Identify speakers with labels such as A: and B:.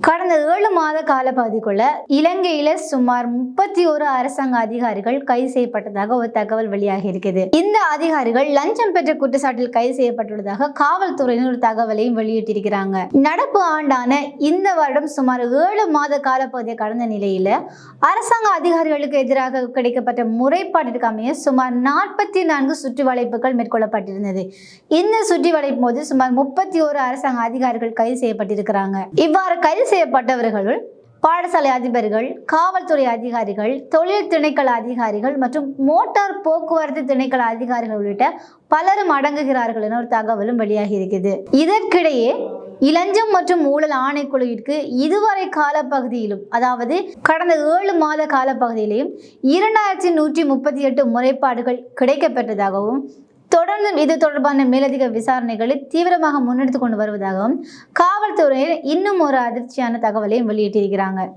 A: கடந்த 7 மாத காலப்பகுதிக்குள்ள இலங்கையில சுமார் 31 அரசாங்க அதிகாரிகள் கைது செய்யப்பட்டதாக ஒரு தகவல் வெளியாகி இருக்குது. இந்த அதிகாரிகள் லஞ்சம் பெற்ற குற்றச்சாட்டில் கைது செய்யப்பட்டுள்ளதாக காவல்துறையினர் ஒரு தகவலையும் வெளியிட்டிருக்கிறாங்க. நடப்பு ஆண்டான இந்த வருடம் சுமார் 7 மாத காலப்பகுதியை கடந்த நிலையில அரசாங்க அதிகாரிகளுக்கு எதிராக கிடைக்கப்பட்ட முறைப்பாட்டிற்கு அமைய சுமார் 44 சுற்றி வளைப்புகள் மேற்கொள்ளப்பட்டிருந்தது. இந்த சுற்றி வளைப்பு போது சுமார் 31 அரசாங்க அதிகாரிகள் கைது செய்யப்பட்டிருக்கிறாங்க. இவ்வாறு கைது செய்யப்பட்டவர்களுள் பாடசாலை அதிபர்கள், காவல்துறை அதிகாரிகள், தொழில் திணைக்கள அதிகாரிகள் மற்றும் மோட்டார் போக்குவரத்து திணைக்கள அதிகாரிகள் உள்ளிட்ட பலரும் அடங்குகிறார்கள் என ஒரு தகவலும் வெளியாகி இருக்குது. இதற்கிடையே இளஞ்சம் மற்றும் ஊழல் ஆணைக்குழுவிற்கு இதுவரை காலப்பகுதியிலும், அதாவது கடந்த 7 மாத காலப்பகுதியிலும் 2138 முறைப்பாடுகள் கிடைக்கப்பெற்றதாகவும் தொடர்ந்து இது தொடர்பான மேலதிக விசாரணைகளை தீவிரமாக முன்னெடுத்து கொண்டு வருவதாகவும் காவல்துறையினர் இன்னும் ஒரு அதிர்ச்சியான தகவலையும் வெளியிட்டிருக்கிறாங்க.